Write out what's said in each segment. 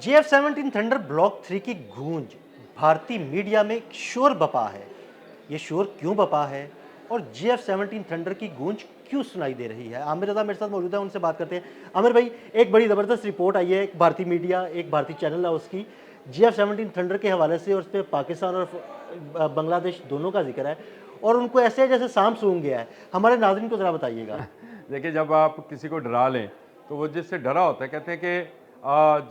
JF-17 thunder block 3 की गूंज भारतीय मीडिया में एक शोर बपा है। ये शोर क्यों बपा है और JF-17 थंडर की गूंज क्यों सुनाई दे रही है? आमिर रज़ा मेरे साथ मौजूद है, उनसे बात करते हैं। आमिर भाई, एक बड़ी ज़बरदस्त रिपोर्ट आई है, एक भारतीय मीडिया, एक भारतीय चैनल है उसकी, JF-17 थंडर के हवाले से, और उस पे पाकिस्तान और बांग्लादेश दोनों का ज़िक्र है और उनको ऐसे है जैसे सांप सूंघ गया है। हमारे नाज़रीन को ज़रा बताइएगा। देखिए, जब आप किसी को डरा लें तो वो जिससे डरा होता है, कहते हैं कि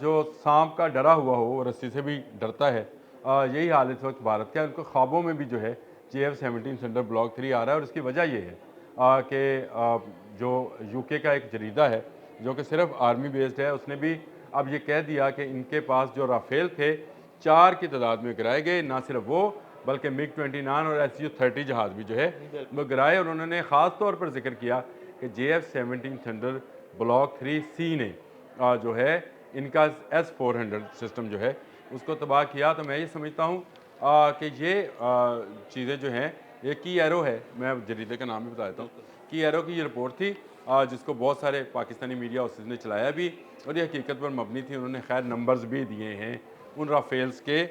जो सांप का डरा हुआ हो वो रस्सी से भी डरता है। यही हाल इस वक्त भारत का है। उनको ख्वाबों में भी जो है JF-17 थंडर ब्लॉक 3 आ रहा है और इसकी वजह ये है कि जो यूके का एक जरीदा है जो कि सिर्फ आर्मी बेस्ड है, उसने भी अब ये कह दिया कि इनके पास जो राफेल थे 4 की तादाद में गिराए गए। ना सिर्फ वो बल्कि MiG-29 और Su-30 जहाज़ भी जो है वो गिराए। और उन्होंने ख़ास तौर पर जिक्र किया कि JF-17 थंडर ब्लॉक 3C ने जो है इनका S-400 सिस्टम जो है उसको तबाह किया। तो मैं ये समझता हूँ कि ये चीज़ें जो हैं, ये की एरो है, मैं जरीदे का नाम भी बता देता हूँ। की एरो की ये रिपोर्ट थी जिसको बहुत सारे पाकिस्तानी मीडिया हाउसेस ने चलाया भी और ये हकीकत पर मबनी थी। उन्होंने खैर नंबर्स भी दिए हैं उन राफेल्स के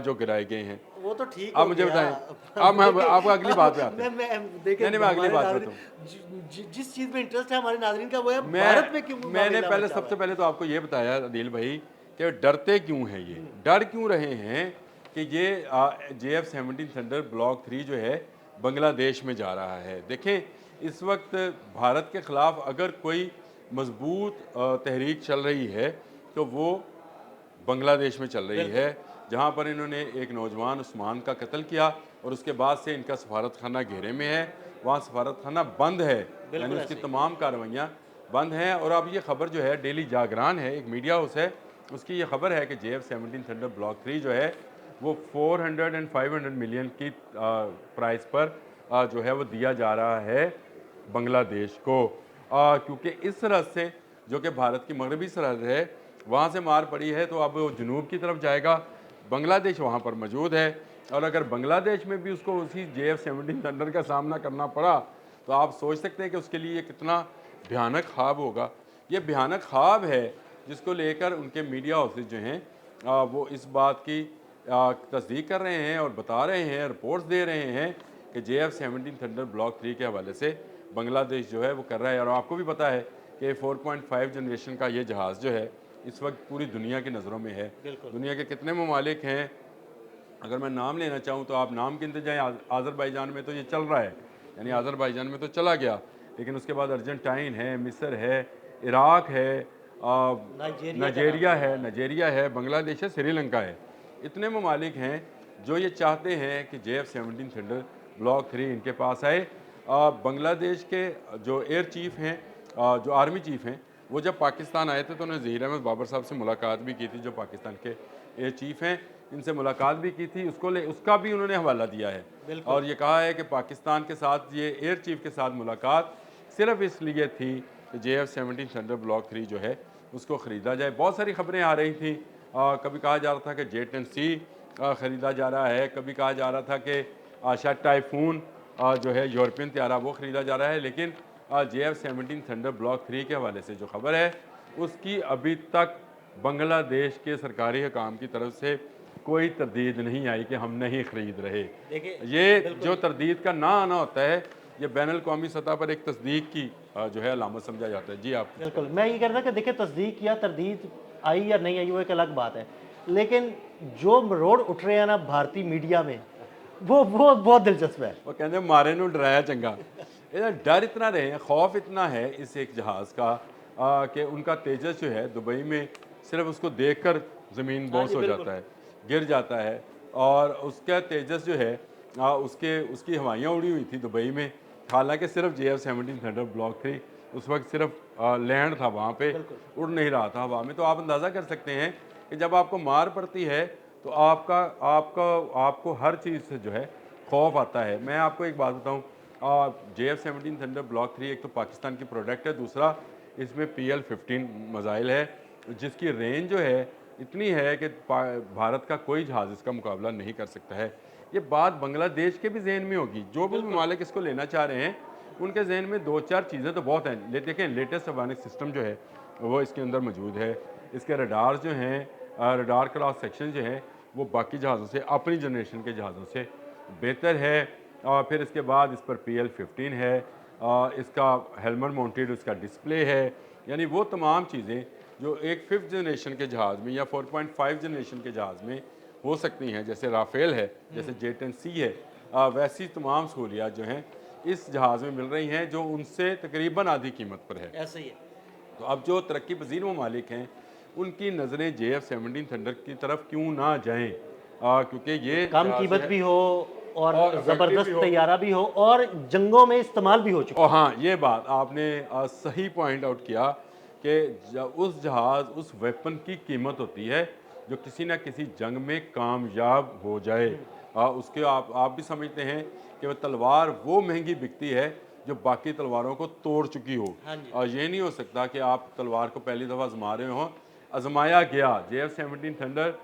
जो गिराए गए हैं। वो तो ठीक आप हो मुझे गया। बताएं, अब मैं देखिए, आपको अगली बात पे आते हैं। मैं देखिए, नहीं, मैं अगली हमारे बात पे नाज़रीन आता हूँ। जिस चीज़ में इंटरेस्ट है हमारे नाज़रीन का, वो है भारत में क्यों मैंने मामला पहले मचा हुआ सबसे है। पहले तो आपको ये बताया अदील भाई कि डरते क्यों हैं, ये डर क्यों रहे हैं कि ये JF-17 थंडर ब्लॉक 3 जो है बांग्लादेश में जा रहा है। देखें, इस वक्त भारत के ख़िलाफ़ अगर कोई मजबूत तहरीक चल रही है तो वो बांग्लादेश में चल रही बिल्कुल। है, जहाँ पर इन्होंने एक नौजवान उस्मान का कत्ल किया और उसके बाद से इनका सफारत खाना घेरे में है। वहाँ सफारत खाना बंद है, यानी बिल्कुल उसकी ऐसे ही। तमाम कार्रवाइयाँ बंद हैं। और अब ये खबर जो है डेली जागरण है, एक मीडिया हाउस है, उसकी ये खबर है कि JF-17 थंडर ब्लॉक 3 जो है वो 400 एंड 500 मिलियन की प्राइस पर जो है वो दिया जा रहा है बांग्लादेश को। क्योंकि इस सरहद से, जो कि भारत की मगरबी सरहद है, वहाँ से मार पड़ी है, तो अब वो जनूब की तरफ जाएगा। बांग्लादेश वहाँ पर मौजूद है और अगर बांग्लादेश में भी उसको उसी JF-17 थंडर का सामना करना पड़ा तो आप सोच सकते हैं कि उसके लिए कितना भयानक ख्वाब होगा। ये भयानक ख्वाब है जिसको लेकर उनके मीडिया हाउसेज जो हैं वो इस बात की तस्दीक कर रहे हैं और बता रहे हैं, रिपोर्ट्स दे रहे हैं कि JF-17 थंडर ब्लॉक 3 के हवाले से बांग्लादेश जो है वो कर रहा है। और आपको भी पता है कि 4.5 जनरेशन का ये जहाज़ जो है इस वक्त पूरी दुनिया की नज़रों में है। बिल्कुल। दुनिया के कितने ममालिक हैं, अगर मैं नाम लेना चाहूँ तो आप नाम गिनते जाएँ। आज़रबाईजान में तो ये चल रहा है, यानी आज़रबाईजान में तो चला गया, लेकिन उसके बाद अर्जेंटाइन है, मिस्र है, इराक है, नाइजीरिया का नाम लिया। नाइजीरिया है, बांग्लादेश है, श्रीलंका है। इतने ममालिक हैं जो ये चाहते हैं कि JF-17 थंडर ब्लॉक 3 इनके पास आए। बांग्लादेश के जो एयर चीफ हैं, जो आर्मी चीफ हैं, वो जब पाकिस्तान आए थे तो उन्होंने ज़हीर अहमद बाबर साहब से मुलाकात भी की थी, जो पाकिस्तान के एयर चीफ हैं, इनसे मुलाकात भी की थी। उसका भी उन्होंने हवाला दिया है बिल्कुल। और ये कहा है कि पाकिस्तान के साथ, ये एयर चीफ के साथ मुलाकात सिर्फ इसलिए थी कि JF-17 थंडर ब्लॉक 3 जो है उसको ख़रीदा जाए। बहुत सारी खबरें आ रही थी, कभी कहा जा रहा था कि J-10C ख़रीदा जा रहा है, कभी कहा जा रहा था कि शायद टाइफून जो है यूरोपियन त्यारा वो ख़रीदा जा रहा है। लेकिन JF-17 थंडर ब्लॉक 3 के हवाले से जो खबर है उसकी अभी तक बांग्लादेश के सरकारी हकाम की तरफ से कोई तरदीद नहीं आई कि हम नहीं ख़रीद रहे। देखिए, ये जो बिल्कुल। तरदीद का ना आना होता है, ये बैनुल कौमी सतह पर एक तस्दीक की जो है अलामत समझा जाता है। जी, आप कुछ बिल्कुल, मैं ये कह रहा था कि देखिए, तस्दीक या तरदीद आई या नहीं आई वो एक अलग बात है। लेकिन जो रोड उठ रहे हैं ना भारतीय मीडिया में, वो बहुत दिलचस्प है। वो कहते मारे नू डराया चंगा। ये डर इतना रहे, खौफ इतना है इस एक जहाज़ का कि उनका तेजस जो है दुबई में सिर्फ उसको देखकर ज़मीन हाँ बोस जी, हो बिल्कुल। जाता है, गिर जाता है। और उसका तेजस जो है उसकी हवाइयाँ उड़ी हुई थी दुबई में, हालांकि सिर्फ JF-17 थंडर ब्लॉक 3 उस वक्त सिर्फ लैंड था वहाँ पे, बिल्कुल। उड़ नहीं रहा था हवा में। तो आप अंदाज़ा कर सकते हैं कि जब आपको मार पड़ती है तो आपका आपका आपको हर चीज़ से जो है खौफ आता है। मैं आपको एक बात बताऊँ, JF-17 थंडर ब्लॉक 3 एक तो पाकिस्तान की प्रोडक्ट है, दूसरा इसमें PL-15 मिसाइल है जिसकी रेंज जो है इतनी है कि भारत का कोई जहाज़ इसका मुकाबला नहीं कर सकता है। ये बात बांग्लादेश के भी जहन में होगी, जो भी बिल्कुल। ममालिक इसको लेना चाह रहे हैं उनके जहन में दो चार चीज़ें तो बहुत हैं। देखें, लेटेस्ट अवानिक सिस्टम जो है वो इसके अंदर मौजूद है, इसके रडार जो हैं रडार क्रॉस सेक्शन जो है वो बाकी जहाज़ों से, अपनी जनरेशन के जहाज़ों से बेहतर है। और फिर इसके बाद इस पर PL-15 है, इसका हेलमेट माउंटेड उसका डिस्प्ले है, यानी वो तमाम चीज़ें जो एक 5th जनरेशन के जहाज़ में या 4.5 जनरेशन के जहाज़ में हो सकती हैं, जैसे राफेल है, जैसे J-10C है, वैसी तमाम सहूलियात जो हैं इस जहाज़ में मिल रही हैं, जो उनसे तकरीबन आधी कीमत पर है। ऐसे ही है। तो अब जो तरक्की पजीर ममालिक हैं उनकी नज़रें JF-17 थंडर की तरफ क्यों ना जाएं, क्योंकि ये कम जहाज़ कीमत है भी हो और effective ज़बरदस्त भी हो। तैयारा भी हो और जंगों में इस्तेमाल भी हो चुका और हाँ, ये बात आपने सही पॉइंट आउट किया कि उस जहाज़, उस वेपन की कीमत होती है जो किसी ना किसी जंग में कामयाब हो जाए। उसके आप भी समझते हैं कि वह तलवार वो महंगी बिकती है जो बाकी तलवारों को तोड़ चुकी हो। हाँ जी। ये नहीं हो सकता कि आप तलवार को पहली दफ़ा आजमा रहे हो, आजमाया गया। JF-17 थंडर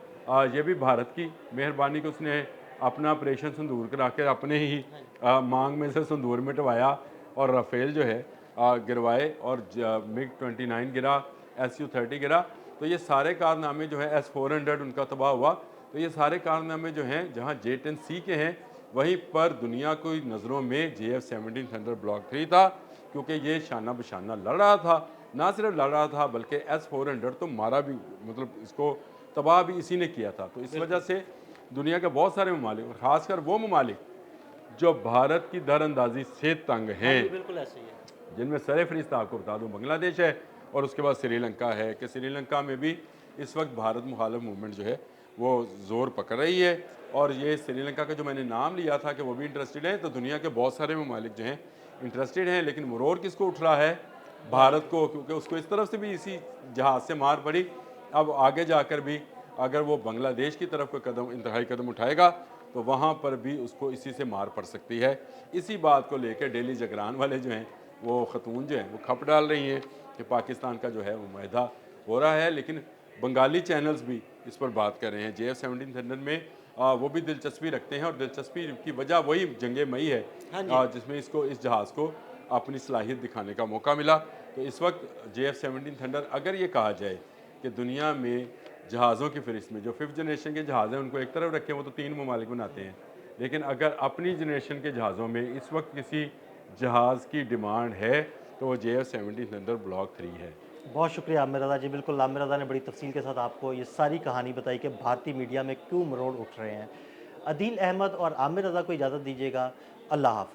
ये भी भारत की मेहरबानी कि उसने अपना ऑपरेशन संदूर करा के अपने ही मांग में से संदूर मिटवाया और राफेल जो है गिरवाए और MiG-29 गिरा, Su-30 गिरा। तो ये सारे कारनामे जो है S-400 उनका तबाह हुआ। तो ये सारे कारनामे जो हैं जहाँ J-10C के हैं, वहीं पर दुनिया की नज़रों में JF-17 थंडर ब्लॉक 3 था, क्योंकि ये शाना बशाना लड़ रहा था। ना सिर्फ लड़ रहा था बल्कि S-400 तो मारा भी, मतलब इसको तबाह भी इसी ने किया था। तो इस वजह से दुनिया के बहुत सारे ममालिक, और ख़ासकर वो ममालिक जो भारत की दरअंदाजी से तंग हैं, बिल्कुल ऐसे ही है। जिनमें सरफ़हरिस्त आपको बता दूं बांग्लादेश है और उसके बाद श्रीलंका है, कि श्रीलंका में भी इस वक्त भारत मुखालिफ मूवमेंट जो है वो ज़ोर पकड़ रही है। और ये श्रीलंका का जो मैंने नाम लिया था कि वो भी इंटरेस्टेड है, तो दुनिया के बहुत सारे ममालिक जो हैं इंटरेस्टेड हैं, लेकिन मुरोर किसको उठ रहा है? भारत को, क्योंकि उसको इस तरफ से भी इसी जहाज़ से मार पड़ी। अब आगे जाकर भी अगर वो बांग्लादेश की तरफ कोई कदम, इंतहाई कदम उठाएगा, तो वहाँ पर भी उसको इसी से मार पड़ सकती है। इसी बात को लेकर डेली जगरान वाले जो हैं, वो खतून जो हैं वो खप डाल रही हैं कि पाकिस्तान का जो है वो मुआहदा हो रहा है। लेकिन बंगाली चैनल्स भी इस पर बात कर रहे हैं। JF-17 थंडर में वो भी दिलचस्पी रखते हैं, और दिलचस्पी की वजह वही जंग मई है, हाँ जी। जिसमें इसको, इस जहाज़ को अपनी सलाहियत दिखाने का मौका मिला। तो इस वक्त JF-17 थंडर, अगर ये कहा जाए कि दुनिया में जहाज़ों की फ़हरिस्त में जो 5th जनरेशन के जहाज़ हैं उनको एक तरफ रखें, वो तो 3 ममालिक बनाते हैं, लेकिन अगर अपनी जनरेशन के जहाज़ों में इस वक्त किसी जहाज़ की डिमांड है तो वो JF-17 थंडर ब्लॉक 3 है। बहुत शुक्रिया आमिर रज़ा जी। बिल्कुल, आमिर रज़ा ने बड़ी तफ़सील के साथ आपको ये सारी कहानी बताई कि भारतीय मीडिया में क्यों मरोड़ उठ रहे हैं। अदील अहमद और आमिर रज़ा को इजाज़त दीजिएगा। अल्लाह हाफ़िज़।